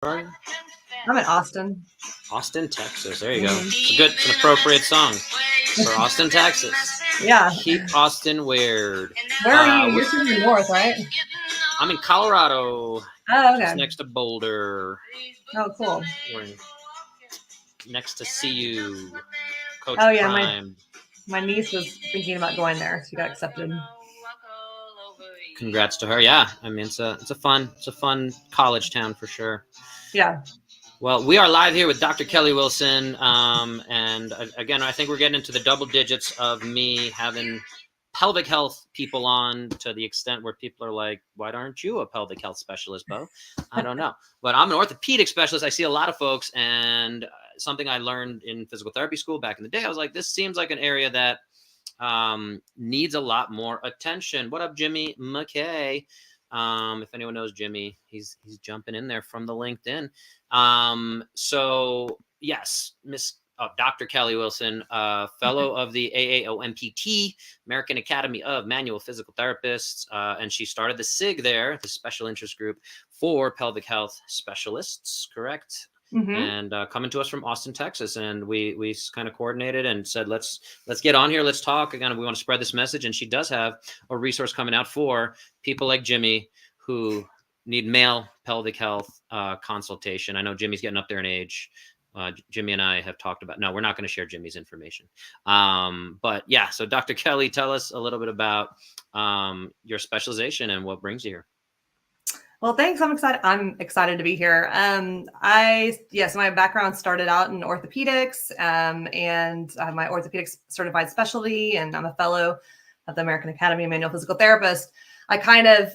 Where are you? I'm in Austin. Austin, Texas. There you go. It's an appropriate song for Austin, Texas. Yeah. Keep Austin weird. Where are you? You're from the north, right? I'm in Colorado, Oh, just okay. next to Boulder. Oh, cool. We're next to CU. Coach Oh, yeah. Prime. My niece was thinking about going there. She got accepted. Congrats to her. Yeah, I mean it's a fun college town for sure. Yeah. Well, we are live here with Dr. Kelli Wilson, and again, I think we're getting into the double digits of me having pelvic health people on to the extent where people are like, "Why aren't you a pelvic health specialist, Bo?" I don't know, but I'm an orthopedic specialist. I see a lot of folks, and something I learned in physical therapy school back in the day, I was like, "This seems like an area that needs a lot more attention." What up, Jimmy McKay? If anyone knows Jimmy, he's jumping in there from the LinkedIn. So yes, Dr. Kelli Wilson, fellow of the AAOMPT, American Academy of Manual Physical Therapists, and she started the SIG there, the Special Interest Group for Pelvic Health Specialists, correct? Mm-hmm. And coming to us from Austin, Texas, and we kind of coordinated and said, let's get on here, let's talk again. We want to spread this message, and she does have a resource coming out for people like Jimmy who need male pelvic health consultation. I know Jimmy's getting up there in age. Jimmy and I have talked about. No, we're not going to share Jimmy's information. But yeah, so Dr. Kelli, tell us a little bit about your specialization and what brings you here. Well, thanks. I'm excited to be here. My background started out in orthopedics, and I have my orthopedics certified specialty, and I'm a fellow of the American Academy of Manual Physical Therapists. I kind of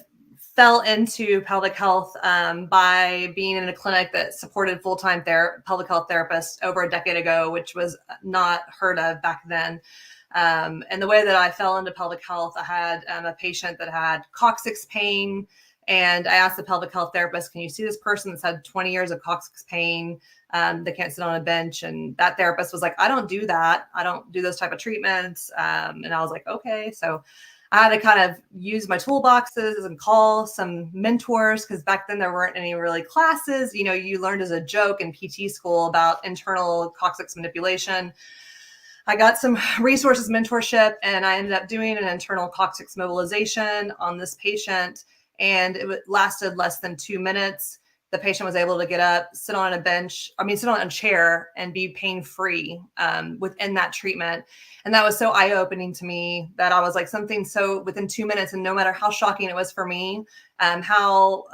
fell into pelvic health by being in a clinic that supported full-time pelvic health therapists over a decade ago, which was not heard of back then. And the way that I fell into pelvic health, I had a patient that had coccyx pain. And I asked the pelvic health therapist, can you see this person that's had 20 years of coccyx pain? They can't sit on a bench. And that therapist was like, I don't do that. I don't do those type of treatments. And I was like, okay. So I had to kind of use my toolboxes and call some mentors, because back then there weren't any really classes. You know, you learned as a joke in PT school about internal coccyx manipulation. I got some resources, mentorship, and I ended up doing an internal coccyx mobilization on this patient. And it lasted less than 2 minutes. The patient was able to get up, sit on a chair and be pain-free within that treatment. And that was so eye-opening to me that I was like, something so within 2 minutes, and no matter how shocking it was for me, how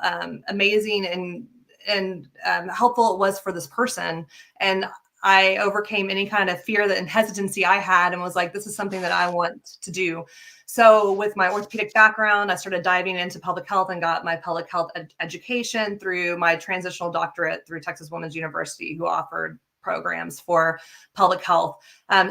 amazing and helpful it was for this person. And I overcame any kind of fear and hesitancy I had, and was like, this is something that I want to do. So with my orthopedic background, I started diving into pelvic health and got my pelvic health education through my transitional doctorate through Texas Women's University, who offered programs for pelvic health.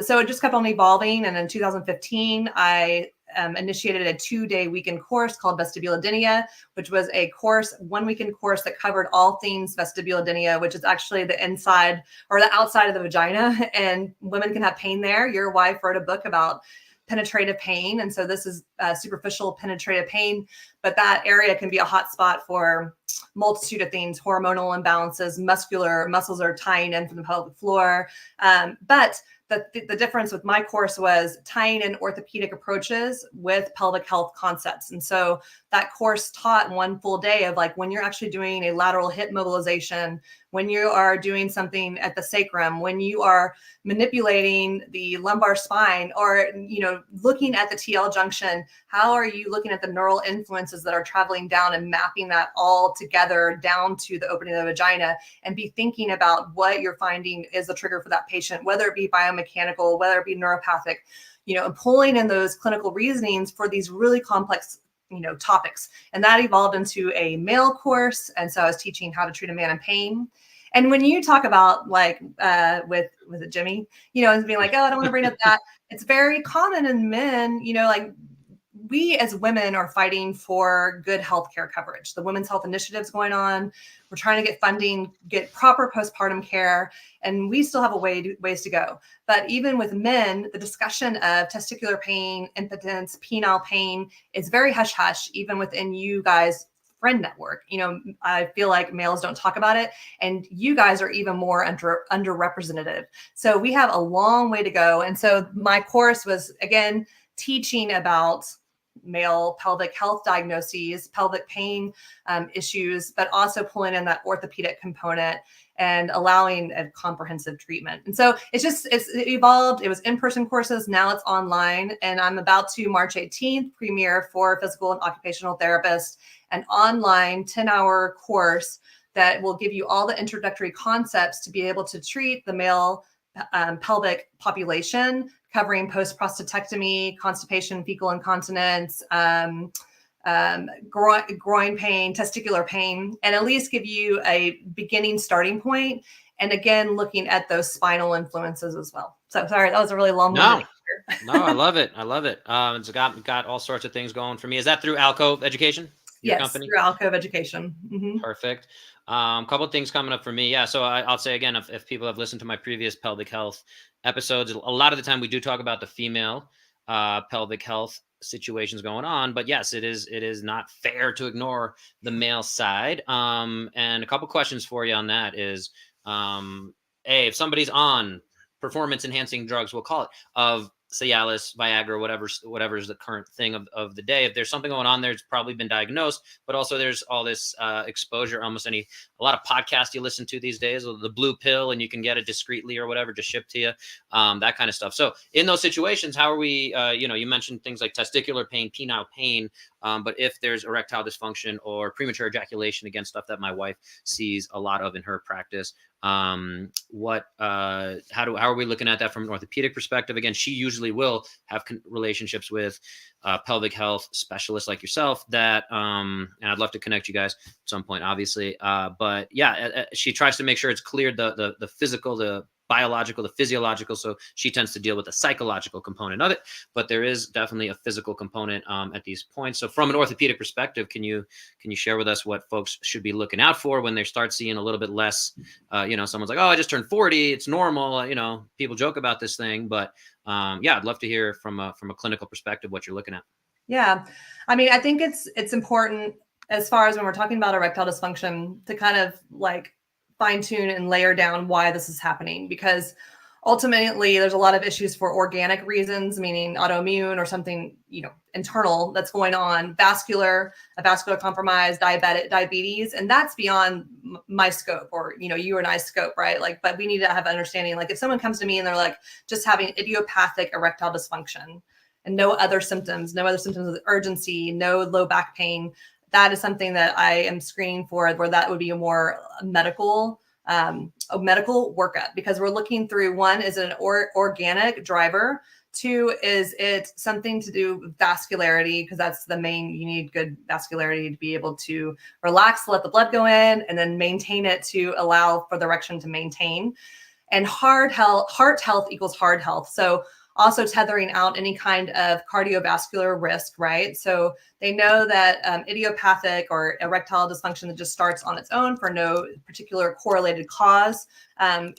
So it just kept on evolving. And in 2015, I initiated a 2-day weekend course called vestibulodynia, which was a 1 weekend course that covered all things vestibulodynia, which is actually the inside or the outside of the vagina, and women can have pain there. Your wife wrote a book about penetrative pain. And so this is superficial penetrative pain, but that area can be a hot spot for multitude of things, hormonal imbalances, muscles are tying in from the pelvic floor. But the difference with my course was tying in orthopedic approaches with pelvic health concepts. And so that course taught 1 full day of like, when you're actually doing a lateral hip mobilization, when you are doing something at the sacrum, when you are manipulating the lumbar spine, or, looking at the TL junction, how are you looking at the neural influences that are traveling down and mapping that all together down to the opening of the vagina, and be thinking about what you're finding is the trigger for that patient, whether it be biomechanical, whether it be neuropathic, and pulling in those clinical reasonings for these really complex topics. And that evolved into a male course. And so I was teaching how to treat a man in pain. And when you talk about like with Jimmy, and being like, oh, I don't want to bring up that, it's very common in men, like we as women are fighting for good healthcare coverage. The Women's Health Initiative is going on. We're trying to get funding, get proper postpartum care, and we still have ways to go. But even with men, the discussion of testicular pain, impotence, penile pain is very hush-hush, even within you guys friend network. I feel like males don't talk about it, and you guys are even more underrepresented. So we have a long way to go. And so my course was, again, teaching about male pelvic health diagnoses, pelvic pain issues, but also pulling in that orthopedic component and allowing a comprehensive treatment. And so it's evolved. It was in-person courses. Now it's online. And I'm about to March 18th premiere for physical and occupational therapists, an online 10-hour course that will give you all the introductory concepts to be able to treat the male pelvic population, covering post-prostatectomy, constipation, fecal incontinence, groin pain, testicular pain, and at least give you a beginning starting point. And again, looking at those spinal influences as well. So sorry, that was a really long one. No, I love it. I love it. It's got all sorts of things going for me. Is that through Alcove Education? Your company? Through Alcove Education. Mm-hmm. Perfect. Couple of things coming up for me. Yeah. So I'll say again, if people have listened to my previous pelvic health episodes, a lot of the time we do talk about the female pelvic health situations going on, but yes, it is not fair to ignore the male side. And a couple questions for you on that is, if somebody's on performance enhancing drugs, we'll call it, of Cialis, Viagra, whatever is the current thing of the day. If there's something going on there, it's probably been diagnosed, but also there's all this exposure, a lot of podcasts you listen to these days, the blue pill, and you can get it discreetly or whatever, just shipped to you, that kind of stuff. So in those situations, how are we, you mentioned things like testicular pain, penile pain, but if there's erectile dysfunction or premature ejaculation, again, stuff that my wife sees a lot of in her practice, how are we looking at that from an orthopedic perspective? Again, she usually will have relationships with pelvic health specialists like yourself that, and I'd love to connect you guys at some point, obviously. But yeah, she tries to make sure it's cleared, the physical, the biological, the physiological. So she tends to deal with the psychological component of it, but there is definitely a physical component at these points. So from an orthopedic perspective, can you share with us what folks should be looking out for when they start seeing a little bit less, someone's like, oh, I just turned 40. It's normal. People joke about this thing, but I'd love to hear from a clinical perspective what you're looking at. Yeah. I think it's important, as far as when we're talking about erectile dysfunction, to kind of like fine tune and layer down why this is happening, because ultimately there's a lot of issues for organic reasons, meaning autoimmune or something, internal that's going on, vascular compromise, diabetes, and that's beyond my scope, or, you and I's scope, right? But we need to have understanding, if someone comes to me and they're like just having idiopathic erectile dysfunction and no other symptoms of urgency, no low back pain, that is something that I am screening for, where that would be a more medical workup, because we're looking through, one, is it an organic driver? Two, is it something to do with vascularity? Because that's the main, you need good vascularity to be able to relax, let the blood go in, and then maintain it to allow for the erection to maintain. And heart health equals hard health. So also tethering out any kind of cardiovascular risk, right? So they know that idiopathic or erectile dysfunction that just starts on its own for no particular correlated cause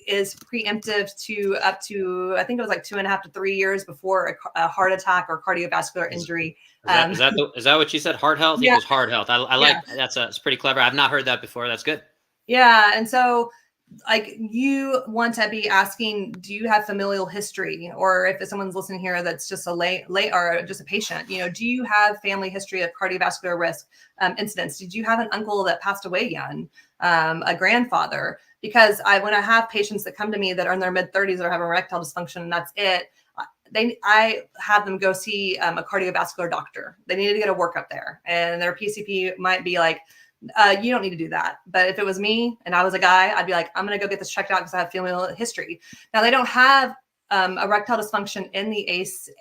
is preemptive to up to, I think it was like 2.5 to 3 years before a heart attack or cardiovascular injury. Is that what you said? Heart health equals hard health. I like it's pretty clever. I've not heard that before. That's good. Yeah, and so you want to be asking, do you have familial history? Or if someone's listening here that's just a lay or just a patient, do you have family history of cardiovascular risk incidents? Did you have an uncle that passed away young, a grandfather? Because when I have patients that come to me that are in their mid-30s or have erectile dysfunction and that's it, I have them go see a cardiovascular doctor. They need to get a workup there, and their PCP might be like, you don't need to do that. But if it was me and I was a guy, I'd be like, I'm going to go get this checked out because I have familial history. Now, they don't have erectile dysfunction in the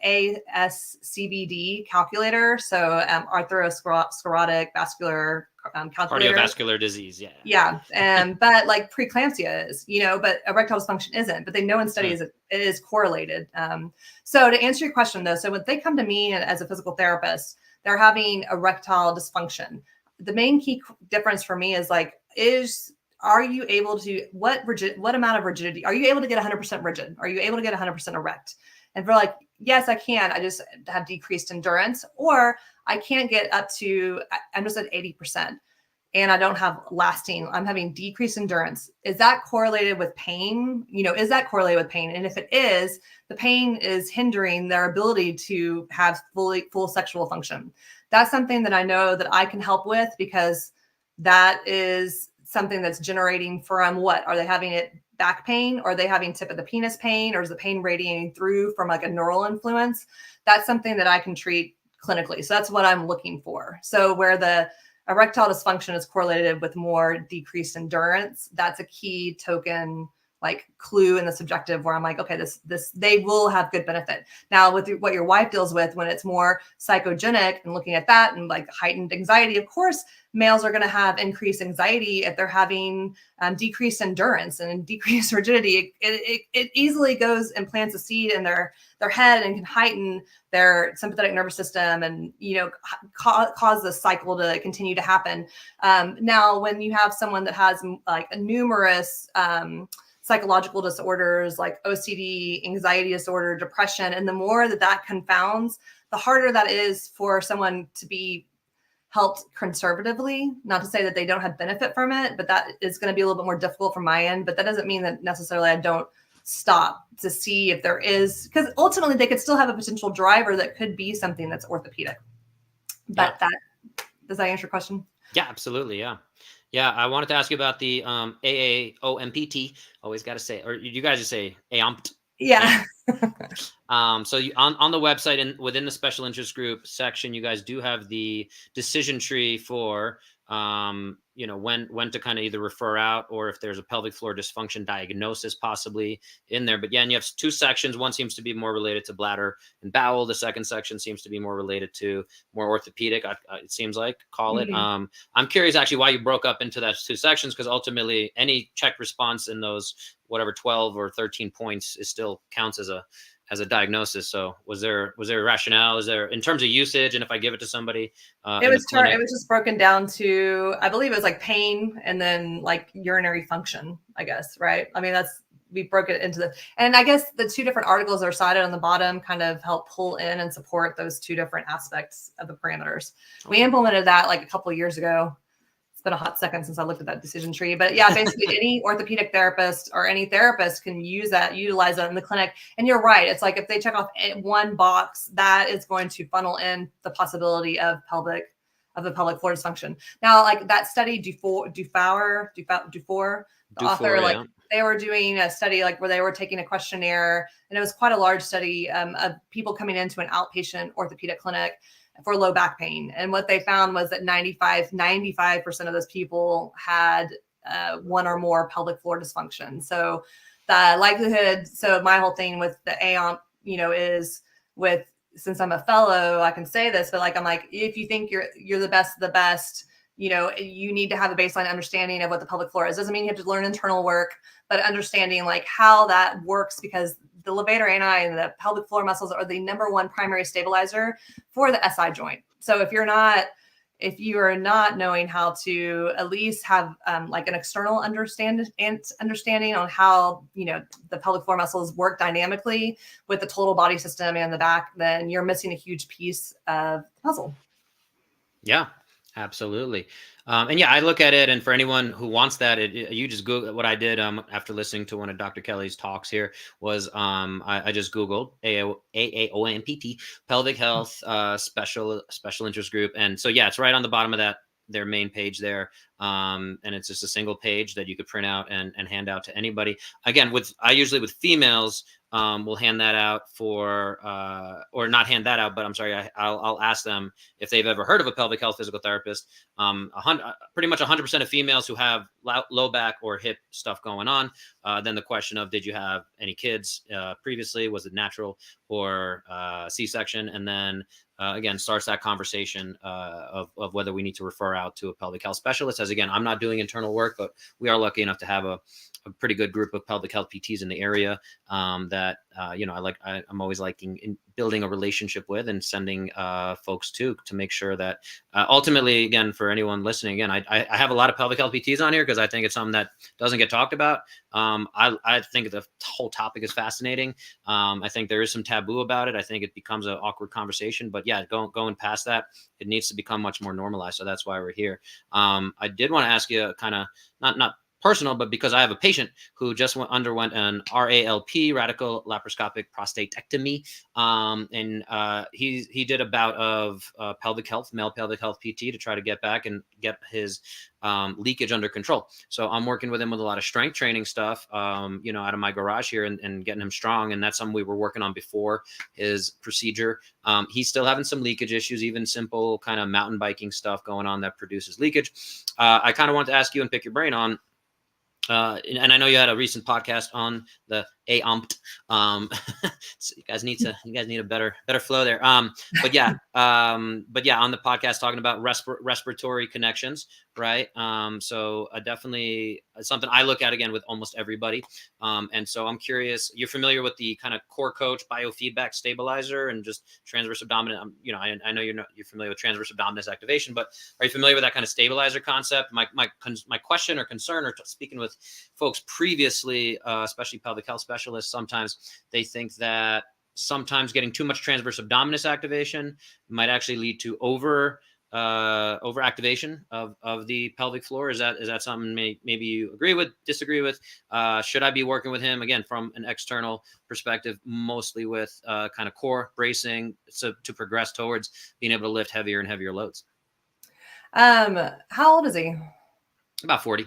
ASCVD calculator. So atherosclerotic vascular calculator. Cardiovascular disease. Yeah. Yeah. But like preeclampsia is, but erectile dysfunction isn't. But they know in studies it is correlated. So to answer your question, though, so when they come to me as a physical therapist, they're having erectile dysfunction. The main key difference for me is are you able to, what amount of rigidity, are you able to get 100% rigid? Are you able to get 100% erect? And for like, yes, I can, I just have decreased endurance, or I can't get up to, I'm just at 80%. and I don't have lasting, I'm having decreased endurance. Is that correlated with pain? Is that correlated with pain? And if it is, the pain is hindering their ability to have full sexual function. That's something that I know that I can help with, because that is something that's generating from what? Are they having it back pain? Or are they having tip of the penis pain? Or is the pain radiating through from like a neural influence? That's something that I can treat clinically. So that's what I'm looking for. So where the erectile dysfunction is correlated with more decreased endurance, that's a key token, like clue in the subjective, where I'm like, okay, this they will have good benefit. Now with what your wife deals with, when it's more psychogenic and looking at that and like heightened anxiety, of course, males are going to have increased anxiety if they're having decreased endurance and decreased rigidity. It easily goes and plants a seed in their head and can heighten their sympathetic nervous system and, cause the cycle to continue to happen. Now, when you have someone that has like numerous psychological disorders like OCD, anxiety disorder, depression, and the more that confounds, the harder that is for someone to be helped conservatively. Not to say that they don't have benefit from it, but that is going to be a little bit more difficult from my end. But that doesn't mean that necessarily I don't stop to see if there is, because ultimately they could still have a potential driver that could be something that's orthopedic. But does that answer your question? Yeah, absolutely. Yeah. I wanted to ask you about the AAOMPT. Always got to say, or you guys just say AOMPT. Yeah. So on the website and within the special interest group section, you guys do have the decision tree for when to kind of either refer out, or if there's a pelvic floor dysfunction diagnosis possibly in there. But yeah, and you have two sections. One seems to be more related to bladder and bowel. The second section seems to be more related to more orthopedic. It seems like it. I'm curious actually why you broke up into those two sections, because ultimately any check response in those whatever 12 or 13 points is still counts as a diagnosis. So was there a rationale? Is there, in terms of usage, and if I give it to somebody, it was just broken down to, I believe it was like pain and then like urinary function, I guess, right? I mean, we broke it into and I guess the two different articles are cited on the bottom kind of help pull in and support those two different aspects of the parameters. We implemented that like a couple of years ago. It's been a hot second since I looked at that decision tree, but yeah, basically any orthopedic therapist or any therapist can utilize that in the clinic. And you're right. It's like if they check off one box, that is going to funnel in the possibility of the pelvic floor dysfunction. Now, like that study, Dufour, the author, like they were doing a study like where they were taking a questionnaire, and it was quite a large study of people coming into an outpatient orthopedic clinic for low back pain. And what they found was that 95% of those people had one or more pelvic floor dysfunction. So the likelihood, so my whole thing with the AOMP, is with, since I'm a fellow, I can say this, but like, I'm like, if you think you're the best of the best, you need to have a baseline understanding of what the pelvic floor is. Doesn't mean you have to learn internal work, but understanding like how that works, because the levator ani and the pelvic floor muscles are the number one primary stabilizer for the SI joint. So if you are not knowing how to at least have like an external understanding on how, the pelvic floor muscles work dynamically with the total body system and the back, then you're missing a huge piece of the puzzle. Yeah, absolutely. And yeah, I look at it, and for anyone who wants that, you just Google what I did after listening to one of Dr. Kelly's talks here was I just Googled AAOMPT pelvic health special interest group, and so yeah, it's right on the bottom of their main page there, and it's just a single page that you could print out and hand out to anybody. Again, I usually with females will hand that out or not hand that out, but I'm sorry, I'll ask them if they've ever heard of a pelvic health physical therapist. Pretty much 100% of females who have low back or hip stuff going on. Then the question of, did you have any kids previously? Was it natural or C-section? And then again, starts that conversation of whether we need to refer out to a pelvic health specialist. As again, I'm not doing internal work, but we are lucky enough to have a pretty good group of pelvic health PTs in the area that I'm always liking in building a relationship with and sending folks to make sure that ultimately, again, for anyone listening, again, I have a lot of pelvic health PTs on here because I think it's something that doesn't get talked about. I think the whole topic is fascinating. I think there is some taboo about it. I think it becomes an awkward conversation, but yeah, going past that, it needs to become much more normalized. So that's why we're here. I did want to ask you kind of not personal, but because I have a patient who just underwent an RALP, radical laparoscopic prostatectomy, and he did a bout of pelvic health, male pelvic health PT to try to get back and get his leakage under control. So I'm working with him with a lot of strength training stuff, out of my garage here and getting him strong. And that's something we were working on before his procedure. He's still having some leakage issues, even simple kind of mountain biking stuff going on that produces leakage. I kind of want to ask you and pick your brain on, and I know you had a recent podcast on the AAOMPT. So you guys need a better flow there. But yeah, on the podcast talking about respiratory connections, right? So definitely something I look at again with almost everybody. And so I'm curious, you're familiar with the kind of core coach biofeedback stabilizer and just transverse abdominal. I know you're familiar with transverse abdominis activation, but are you familiar with that kind of stabilizer concept? My question or concern, or speaking with folks previously, especially pelvic health specialists, sometimes they think that sometimes getting too much transverse abdominis activation might actually lead to over activation of the pelvic floor. Is that something maybe you agree with, disagree with? Should I be working with him again from an external perspective, mostly with kind of core bracing, so to progress towards being able to lift heavier and heavier loads? How old is he? About 40.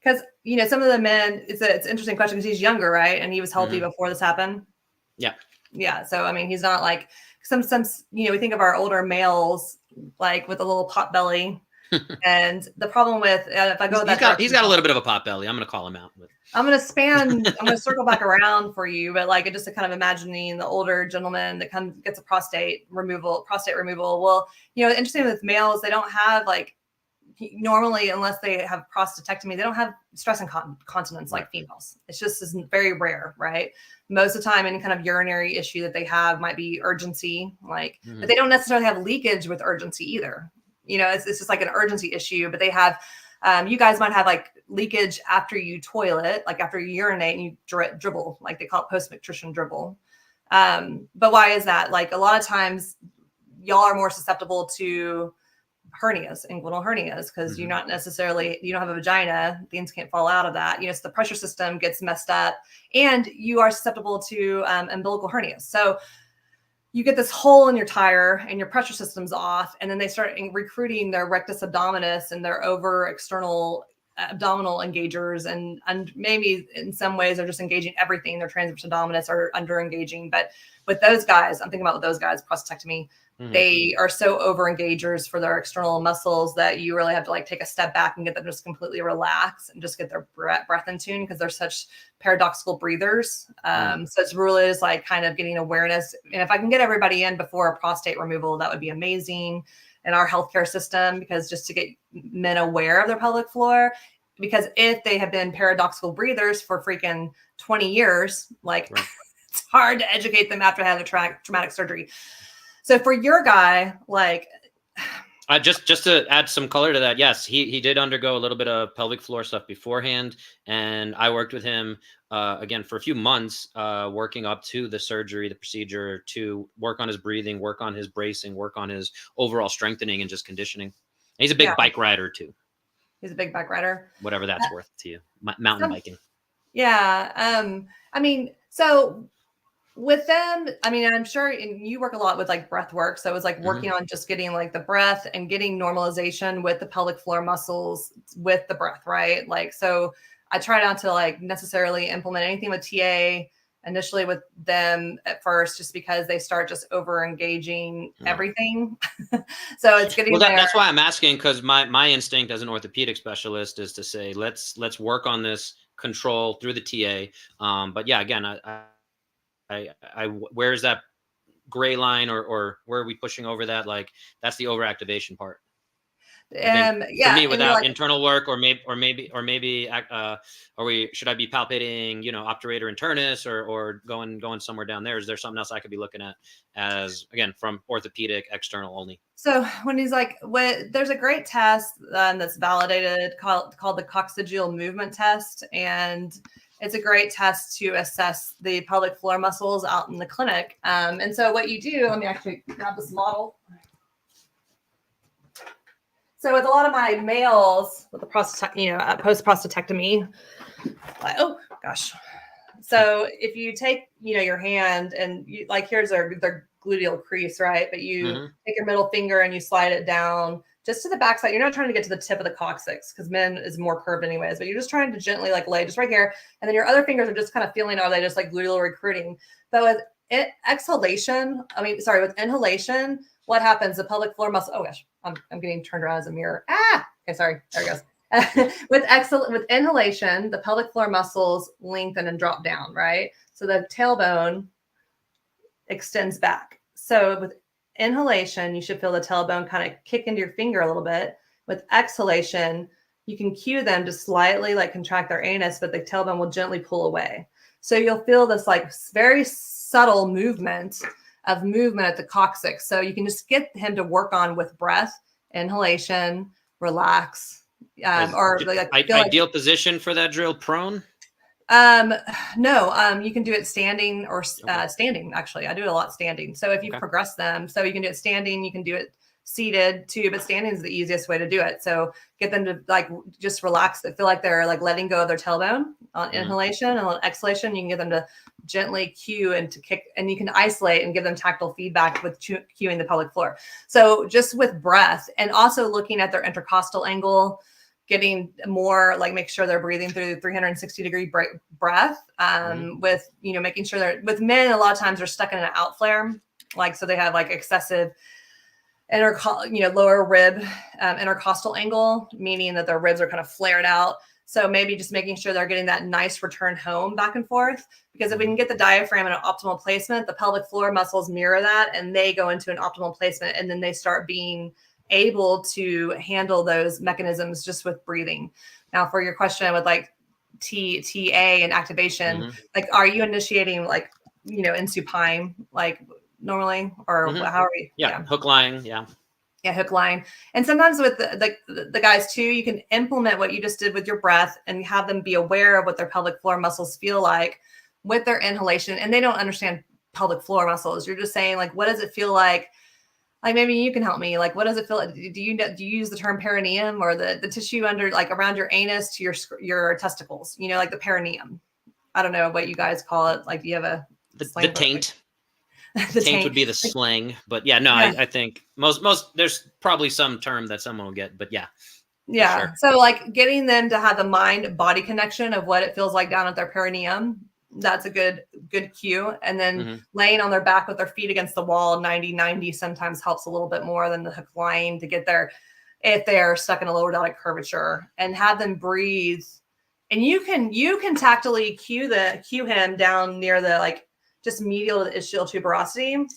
Because some of the men, it's an interesting question because he's younger, right? And he was healthy before this happened. Yeah. So I mean, he's not like some we think of our older males like with a little pot belly. And the problem with if I go he's got a little bit of a pot belly. I'm going to call him out. I'm going to circle back around for you, but like just a kind of imagining the older gentleman that gets a prostate removal. Well, interesting with males, they don't have like, normally, unless they have prostatectomy, they don't have stress incontinence like females. It's just very rare, right? Most of the time, any kind of urinary issue that they have might be urgency, but they don't necessarily have leakage with urgency either. It's just like an urgency issue, but they have, you guys might have like leakage after you toilet, like after you urinate and you dribble, like they call it post-nutrition dribble. But why is that? Like a lot of times y'all are more susceptible to hernias, inguinal hernias, because you don't have a vagina, things can't fall out of that. So the pressure system gets messed up and you are susceptible to umbilical hernias. So you get this hole in your tire and your pressure system's off, and then they start recruiting their rectus abdominis and their over external abdominal engagers, and maybe in some ways they're just engaging everything. Their transverse abdominis are under engaging, but with those guys, I'm thinking about with those guys, prostatectomy, they are so over engagers for their external muscles that you really have to like take a step back and get them just completely relaxed and just get their breath in tune, because they're such paradoxical breathers. So it's really just like kind of getting awareness. And if I can get everybody in before a prostate removal, that would be amazing in our healthcare system, because just to get men aware of their pelvic floor, because if they have been paradoxical breathers for freaking 20 years, like it's hard to educate them after having a traumatic surgery. So for your guy, like, just to add some color to that, yes, he did undergo a little bit of pelvic floor stuff beforehand, and I worked with him again for a few months, working up to the surgery, the procedure, to work on his breathing, work on his bracing, work on his overall strengthening and just conditioning. And he's a big bike rider too. He's a big bike rider, whatever that's worth to you. Mountain biking. Yeah. I mean, so with them, I mean, I'm sure you work a lot with like breath work. So it was like working on just getting like the breath and getting normalization with the pelvic floor muscles with the breath, right? Like, so I try not to like necessarily implement anything with TA initially with them at first, just because they start just over engaging everything. So it's getting that's why I'm asking, because my instinct as an orthopedic specialist is to say, let's work on this control through the TA. But yeah, again, I where's that gray line, or where are we pushing over that? Like, that's the overactivation part. Yeah, for me, and you're without like, internal work, or maybe, should I be palpating, obturator internus, or going somewhere down there? Is there something else I could be looking at as, again, from orthopedic external only? so when he's like, there's a great test that's validated called the coccygeal movement test, and it's a great test to assess the pelvic floor muscles out in the clinic. And so what you do, let me actually grab this model. So with a lot of my males with the post prostatectomy, oh gosh. So if you take, your hand and here's their gluteal crease, right? But you take your middle finger and you slide it down just to the backside. You're not trying to get to the tip of the coccyx because men is more curved anyways, but you're just trying to gently lay just right here. And then your other fingers are just kind of feeling, are they just gluteal recruiting? But with with inhalation, what happens? The pelvic floor muscle, oh gosh, I'm getting turned around as a mirror. Okay, sorry, there it goes. With inhalation, the pelvic floor muscles lengthen and drop down, right? So the tailbone extends back. So with inhalation, you should feel the tailbone kind of kick into your finger a little bit. With exhalation, you can cue them to slightly contract their anus, but the tailbone will gently pull away. So you'll feel this very subtle movement at the coccyx. So you can just get him to work on with breath, inhalation, relax. Ideal position for that drill, prone? No, you can do it standing or standing. Actually, I do a lot standing. So if you progress them, so you can do it standing, you can do it seated too, but standing is the easiest way to do it. So get them to just relax. They feel like they're letting go of their tailbone on inhalation, and on exhalation, you can get them to gently cue and to kick, and you can isolate and give them tactile feedback with cueing the pelvic floor. So just with breath, and also looking at their intercostal angle, getting more make sure they're breathing through 360-degree breath, with making sure with men, a lot of times they're stuck in an out flare, so they have excessive lower rib intercostal angle, meaning that their ribs are kind of flared out. So maybe just making sure they're getting that nice return home back and forth, because if we can get the diaphragm in an optimal placement, the pelvic floor muscles mirror that and they go into an optimal placement, and then they start being able to handle those mechanisms just with breathing. Now, for your question with TA and activation, are you initiating in supine normally, or how are we? Yeah, hook line. Yeah, hook line. And sometimes with the guys too, you can implement what you just did with your breath and have them be aware of what their pelvic floor muscles feel like with their inhalation. And they don't understand pelvic floor muscles. You're just saying what does it feel like? Maybe you can help me. What does it feel like? Do you use the term perineum, or the tissue under around your anus to your testicles? The perineum. I don't know what you guys call it. Do you have the taint? The taint would be the slang, but I think most there's probably some term that someone will get, but yeah. Sure. So getting them to have the mind-body connection of what it feels like down at their perineum. That's a good cue. And then laying on their back with their feet against the wall, 90-90 sometimes helps a little bit more than the hook line to get there if they're stuck in a lower lordotic curvature, and have them breathe. And you can tactily cue him down near the just medial to the ischial tuberosity,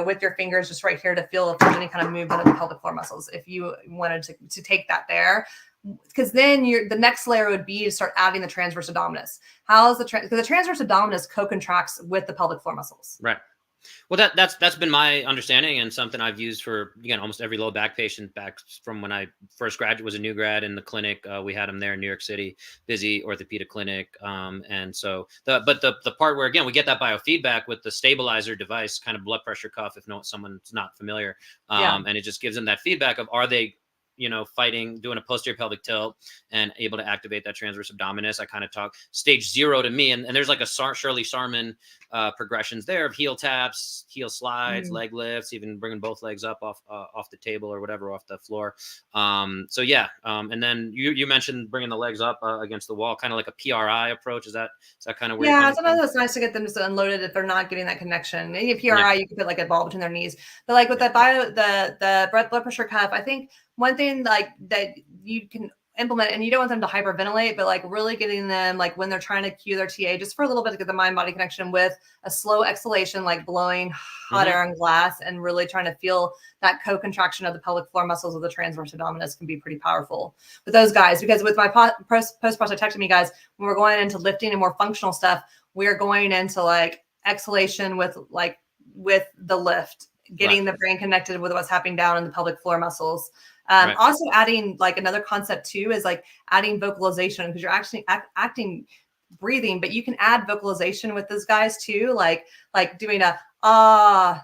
with your fingers just right here to feel if there's any kind of movement of the pelvic floor muscles, if you wanted to take that there. Because then the next layer would be to start adding the transverse abdominis. How is because the transverse abdominis co-contracts with the pelvic floor muscles. Right. Well, that's been my understanding, and something I've used for almost every low back patient back from when I first was a new grad in the clinic. We had them there in New York City, busy orthopedic clinic, and so the part where again we get that biofeedback with the stabilizer device, kind of blood pressure cuff, if someone's not familiar, and it just gives them that feedback of are they fighting, doing a posterior pelvic tilt and able to activate that transverse abdominis. I kind of talk stage 0 to me. And there's Shirley Sarman progressions there of heel taps, heel slides, leg lifts, even bringing both legs up off the table or whatever, off the floor. And then you mentioned bringing the legs up against the wall, kind of like a PRI approach. Is that kind of where? Yeah, sometimes it's nice to get them just unloaded if they're not getting that connection. Maybe a PRI, you can put a ball between their knees. But with the blood pressure cuff, I think one thing that you can implement, and you don't want them to hyperventilate, but like really getting them like when they're trying to cue their TA just for a little bit to get the mind body connection with a slow exhalation, like blowing hot air on glass and really trying to feel that co-contraction of the pelvic floor muscles of the transverse abdominis can be pretty powerful with those guys. Because with my post-prostatectomy guys, when we're going into lifting and more functional stuff, we're going into like exhalation with the lift, getting the brain connected with what's happening down in the pelvic floor muscles. Also adding like another concept too is like adding vocalization, because you're actually acting breathing, but you can add vocalization with those guys too, like doing a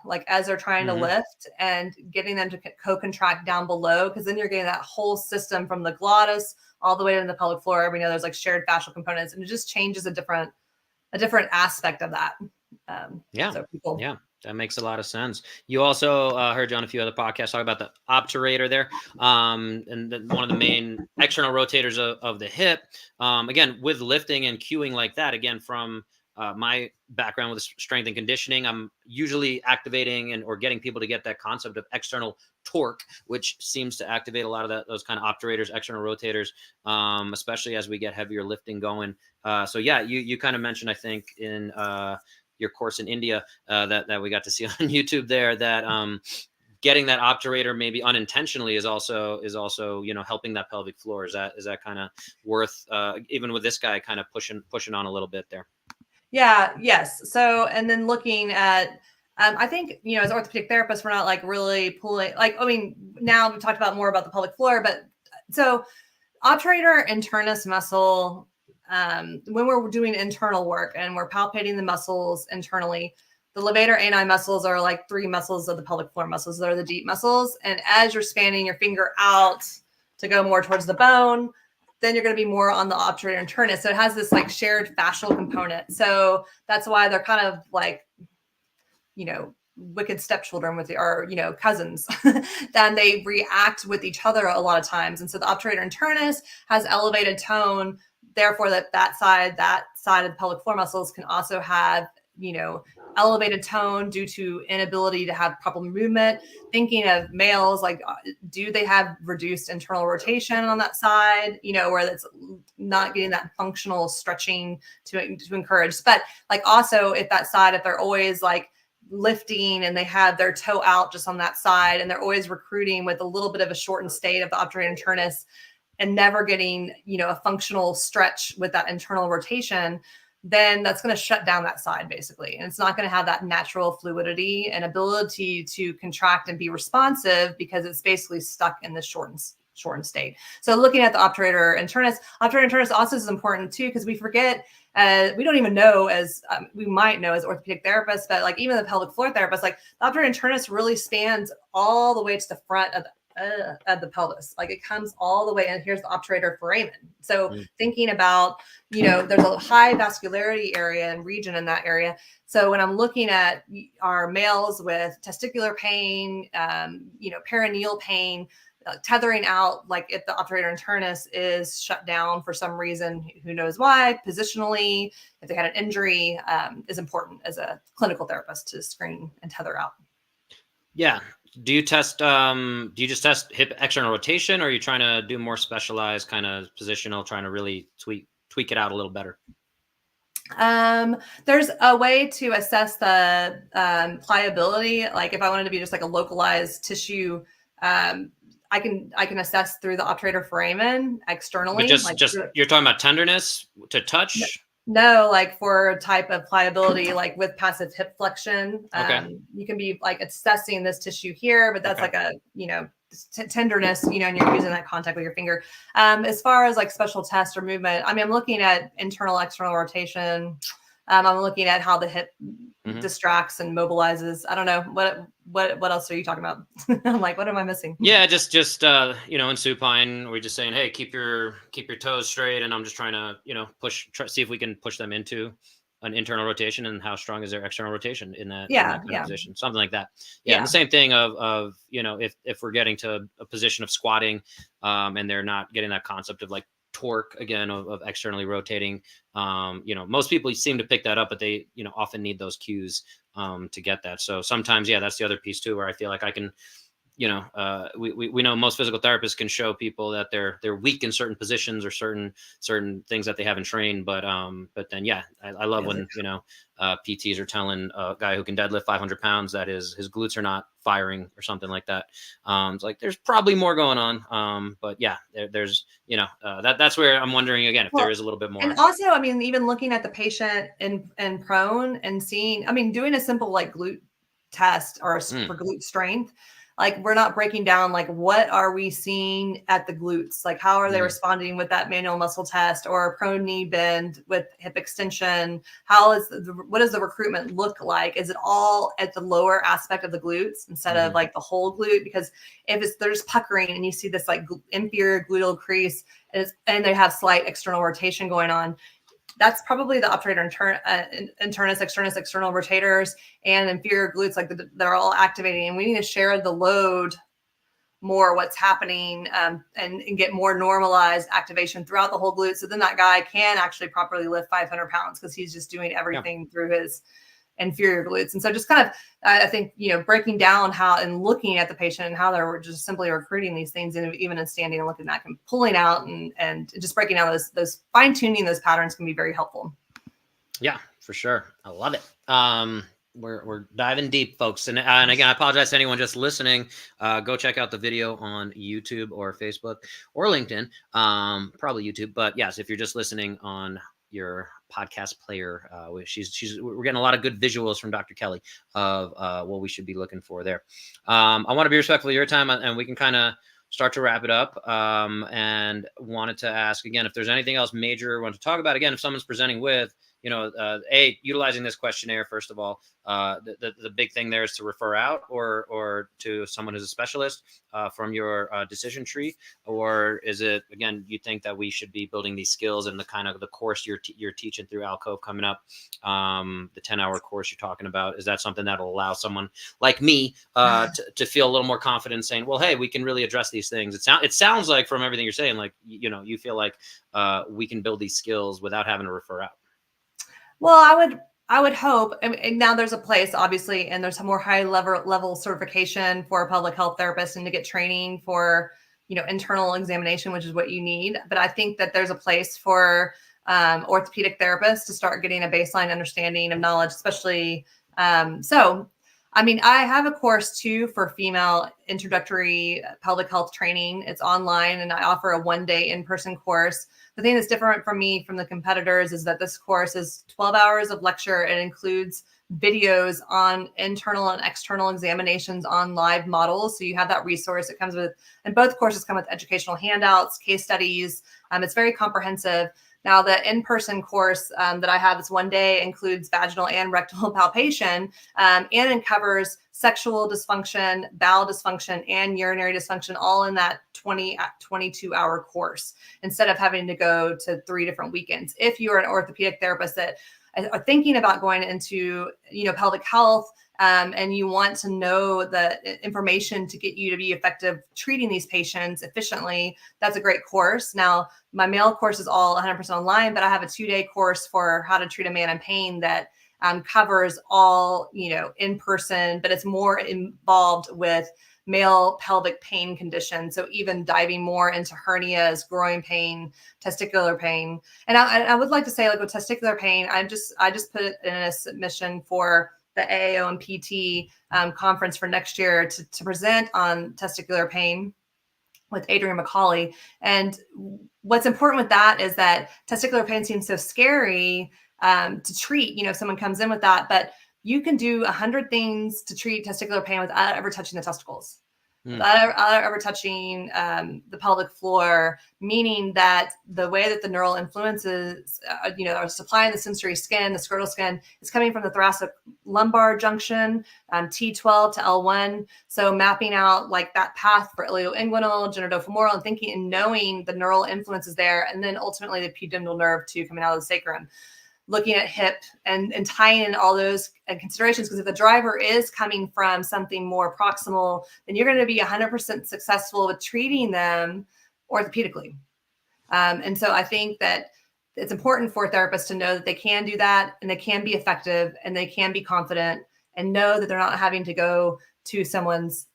like as they're trying to lift and getting them to co-contract down below, because then you're getting that whole system from the glottis all the way to the pelvic floor. We know there's like shared fascial components, and it just changes a different aspect of that. That makes a lot of sense. You also heard you on a few other podcasts talk about the obturator there, and one of the main external rotators of the hip. Again, with lifting and cueing like that, again, from my background with strength and conditioning, I'm usually activating or getting people to get that concept of external torque, which seems to activate a lot of those kind of obturators, external rotators, especially as we get heavier lifting going. You kind of mentioned, I think, in your course in India that we got to see on YouTube there, that getting that obturator maybe unintentionally is also helping that pelvic floor. Is that kind of worth even with this guy kind of pushing on a little bit there? Yes. So, and then looking at, I think, as orthopedic therapists, we're not like really pulling, now we've talked about more about the pelvic floor, but so obturator internus muscle, when we're doing internal work and we're palpating the muscles internally, the levator ani muscles are like 3 muscles of the pelvic floor muscles. They're the deep muscles. And as you're spanning your finger out to go more towards the bone, then you're going to be more on the obturator internus. So it has this like shared fascial component. So that's why they're kind of like, wicked stepchildren with cousins. Then they react with each other a lot of times. And so the obturator internus has elevated tone. Therefore, that side of the pelvic floor muscles can also have, elevated tone due to inability to have proper movement. Thinking of males, like, do they have reduced internal rotation on that side, where that's not getting that functional stretching to encourage. But like also if they're always like lifting and they have their toe out just on that side, and they're always recruiting with a little bit of a shortened state of the obturator internus and never getting, a functional stretch with that internal rotation, then that's going to shut down that side basically. And it's not going to have that natural fluidity and ability to contract and be responsive, because it's basically stuck in this shortened state. So looking at the obturator internus also is important too, because we forget, we don't even know we might know as orthopedic therapists, but like even the pelvic floor therapists, like the obturator internus really spans all the way to the front of the pelvis. Like it comes all the way, and here's the obturator foramen. So thinking about, there's a high vascularity area and region in that area. So when I'm looking at our males with testicular pain, perineal pain, tethering out, like if the obturator internus is shut down for some reason, who knows why, positionally, if they had an injury, is important as a clinical therapist to screen and tether out. Yeah. Do you just test hip external rotation, or are you trying to do more specialized kind of positional, trying to really tweak it out a little better? There's a way to assess the pliability. Like if I wanted to be just like a localized tissue, I can assess through the obturator foramen externally. But you're talking about tenderness to touch? No, like for a type of pliability, like with passive hip flexion, you can be like assessing this tissue here, but that's like a, tenderness, and you're using that contact with your finger. As far as like special tests or movement, I'm looking at internal, external rotation. I'm looking at how the hip distracts and mobilizes. I don't know what else are you talking about? I'm like, what am I missing? Yeah, just in supine, we're just saying, hey, keep your toes straight, and I'm just trying to see if we can push them into an internal rotation, and how strong is their external rotation in that kind of position, something like that. And the same thing of if we're getting to a position of squatting, and they're not getting that concept of like torque again of externally rotating. Most people seem to pick that up, but they often need those cues to get that. So sometimes, that's the other piece too, where I feel like I can we know most physical therapists can show people that they're weak in certain positions or certain things that they haven't trained. But then, yeah, I love when, PTs are telling a guy who can deadlift 500 pounds that his glutes are not firing or something like that. It's like, there's probably more going on. But yeah, there's, that's where I'm wondering again, if there is a little bit more. And also, I mean, even looking at the patient in prone and seeing, I mean, doing a simple like glute test or for glute strength, like we're not breaking down, like what are we seeing at the glutes? Like how are they responding with that manual muscle test or a prone knee bend with hip extension? What does the recruitment look like? Is it all at the lower aspect of the glutes instead of like the whole glute? Because if they're just puckering and you see this like inferior gluteal crease and they have slight external rotation going on, that's probably the obturator internus, externus, external rotators, and inferior glutes. Like they're all activating, and we need to share the load more. What's happening, and get more normalized activation throughout the whole glute. So then that guy can actually properly lift 500 pounds because he's just doing everything through his inferior glutes. And so just kind of, I think, breaking down how and looking at the patient and how they're just simply recruiting these things, and even in standing and looking back and pulling out and just breaking down those fine tuning those patterns can be very helpful. Yeah, for sure. I love it. We're diving deep, folks. And again, I apologize to anyone just listening. Go check out the video on YouTube or Facebook or LinkedIn. Probably YouTube, but yes, if you're just listening on your podcast player, we're getting a lot of good visuals from Dr. Kelli of what we should be looking for there. I want to be respectful of your time, and we can kind of start to wrap it up. And wanted to ask again if there's anything else major you want to talk about. Again, if someone's presenting with, utilizing this questionnaire, first of all, the big thing there is to refer out or to someone who's a specialist from your decision tree, or is it, again, you think that we should be building these skills and the kind of the course you're teaching through Alcove coming up, the 10-hour course you're talking about, is that something that'll allow someone like me to feel a little more confident saying, well, hey, we can really address these things? It sounds like from everything you're saying, like, you feel like we can build these skills without having to refer out. Well, I would hope, and now there's a place, obviously, and there's a more high level certification for a public health therapist and to get training for, internal examination, which is what you need. But I think that there's a place for orthopedic therapists to start getting a baseline understanding of knowledge, especially. I have a course too for female introductory pelvic health training. It's online, and I offer a 1-day in-person course. The thing that's different from me from the competitors is that this course is 12 hours of lecture. It includes videos on internal and external examinations on live models. So you have that resource. It comes with, and both courses come with educational handouts, case studies. It's very comprehensive. Now, the in-person course that I have is 1 day, includes vaginal and rectal palpation, and it covers sexual dysfunction, bowel dysfunction, and urinary dysfunction, all in that 22-hour course, instead of having to go to 3 different weekends. If you're an orthopedic therapist that are thinking about going into, pelvic health, and you want to know the information to get you to be effective treating these patients efficiently, that's a great course. Now, my male course is all 100% online, but I have a 2-day course for how to treat a man in pain that covers all, in person, but it's more involved with male pelvic pain conditions. So even diving more into hernias, groin pain, testicular pain. And I would like to say, like with testicular pain, I just put it in a submission for the AAOMPT conference for next year to present on testicular pain with Adrian McCauley. And what's important with that is that testicular pain seems so scary to treat, if someone comes in with that, but you can do 100 things to treat testicular pain without ever touching the testicles, without ever touching the pelvic floor, meaning that the way that the neural influences, are supplying the sensory skin, the scrotal skin, is coming from the thoracic lumbar junction, T12 to L1. So mapping out like that path for ilioinguinal, genitofemoral, and thinking and knowing the neural influences there, and then ultimately the pudendal nerve too, coming out of the sacrum. Looking at hip and tying in all those considerations, because if the driver is coming from something more proximal, then you're going to be 100% successful with treating them orthopedically. And so I think that it's important for therapists to know that they can do that, and they can be effective, and they can be confident, and know that they're not having to go to someone's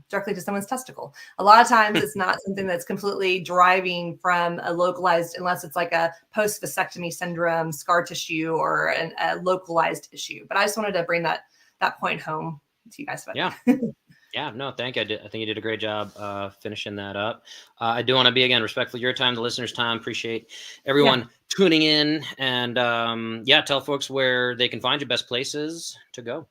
directly to someone's testicle. A lot of times it's not something that's completely driving from a localized, unless it's like a post vasectomy syndrome, scar tissue, or a localized issue. But I just wanted to bring that point home to you guys. Yeah. Yeah, no, thank you. I think you did a great job finishing that up. I do want to be, again, respectful of your time, the listeners' time. Appreciate everyone tuning in. And tell folks where they can find you, best places to go.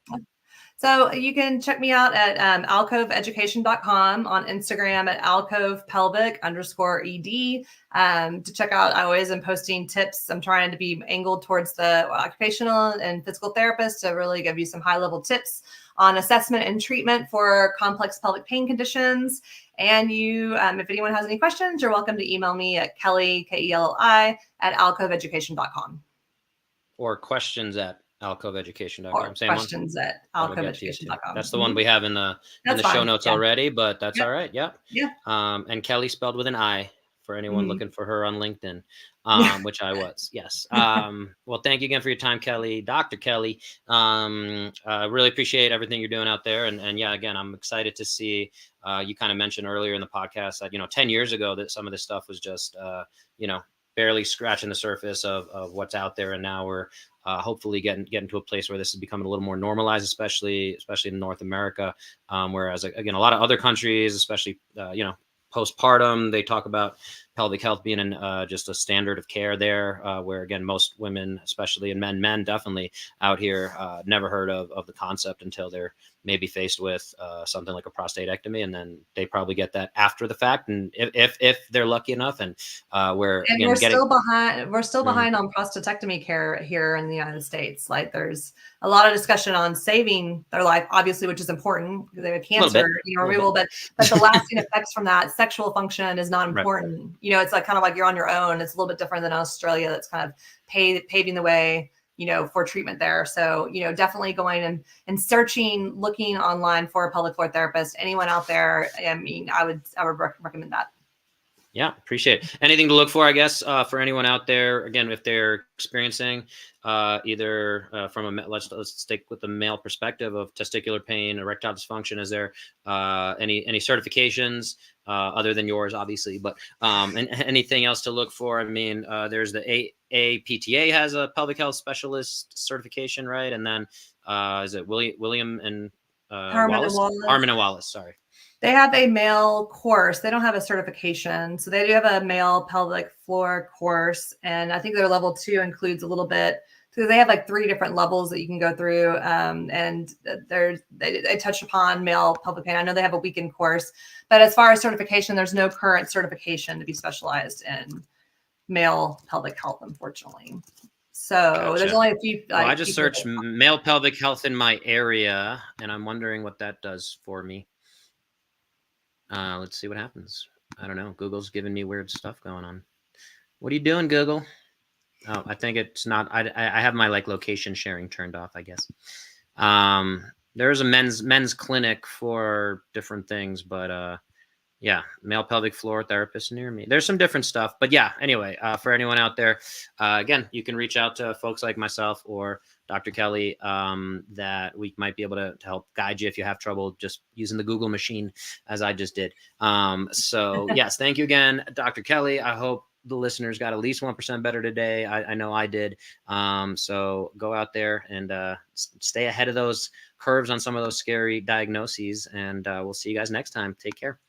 So you can check me out at alcoveeducation.com, on Instagram at alcovepelvic_ed. To check out, I always am posting tips. I'm trying to be angled towards the occupational and physical therapist to really give you some high-level tips on assessment and treatment for complex pelvic pain conditions. And you, if anyone has any questions, you're welcome to email me at Kelli, Kelli, at alcoveeducation.com. Or questions at alcoveeducation.com. Or Same questions one? at alcoveeducation.com. That's the one we have in the show notes already, but that's all right. Yeah. And Kelli spelled with an I for anyone looking for her on LinkedIn, which I was. Yes. Well, thank you again for your time, Kelli, Dr. Kelli. Really appreciate everything you're doing out there. And again, I'm excited to see, you kind of mentioned earlier in the podcast that, 10 years ago that some of this stuff was just, barely scratching the surface of what's out there. And now we're hopefully getting to a place where this is becoming a little more normalized, especially in North America. Whereas, again, a lot of other countries, especially, postpartum, they talk about pelvic health being just a standard of care there, where, again, most women, especially, and men definitely out here, never heard of the concept until they're maybe faced with something like a prostatectomy, and then they probably get that after the fact, and if they're lucky enough. And we're still behind. We're still behind on prostatectomy care here in the United States. Like, there's a lot of discussion on saving their life, obviously, which is important because they have cancer, removal. But the lasting effects from that, sexual function, is not important. Right. It's like kind of like you're on your own. It's a little bit different than Australia. That's kind of paving the way, for treatment there. So, definitely going and searching, looking online for a pelvic floor therapist. Anyone out there, I mean, I would recommend that. Yeah, appreciate it. Anything to look for, I guess, for anyone out there, again, if they're experiencing either from let's stick with the male perspective of testicular pain, erectile dysfunction. Is there any certifications other than yours, obviously, but and anything else to look for? I mean, there's the AAOMPT has a pelvic health specialist certification, right? And then is it William and Harmon and Wallace, sorry. They have a male course. They don't have a certification. So they do have a male pelvic floor course. And I think their level 2 includes a little bit. So they have like 3 different levels that you can go through. And they touch upon male pelvic pain. I know they have a weekend course. But as far as certification, there's no current certification to be specialized in male pelvic health, unfortunately. So gotcha. There's only a few. I just searched male pelvic health in my area, and I'm wondering what that does for me. Let's see what happens. I don't know. Google's giving me weird stuff going on. What are you doing, Google? Oh, I think it's not. I have my location sharing turned off, I guess. There's a men's clinic for different things, but male pelvic floor therapist near me. There's some different stuff, but anyway, for anyone out there, again, you can reach out to folks like myself or Dr. Kelli, that we might be able to help guide you if you have trouble just using the Google machine, as I just did. So yes, thank you again, Dr. Kelli. I hope the listeners got at least 1% better today. I know I did. So go out there and stay ahead of those curves on some of those scary diagnoses, and we'll see you guys next time. Take care.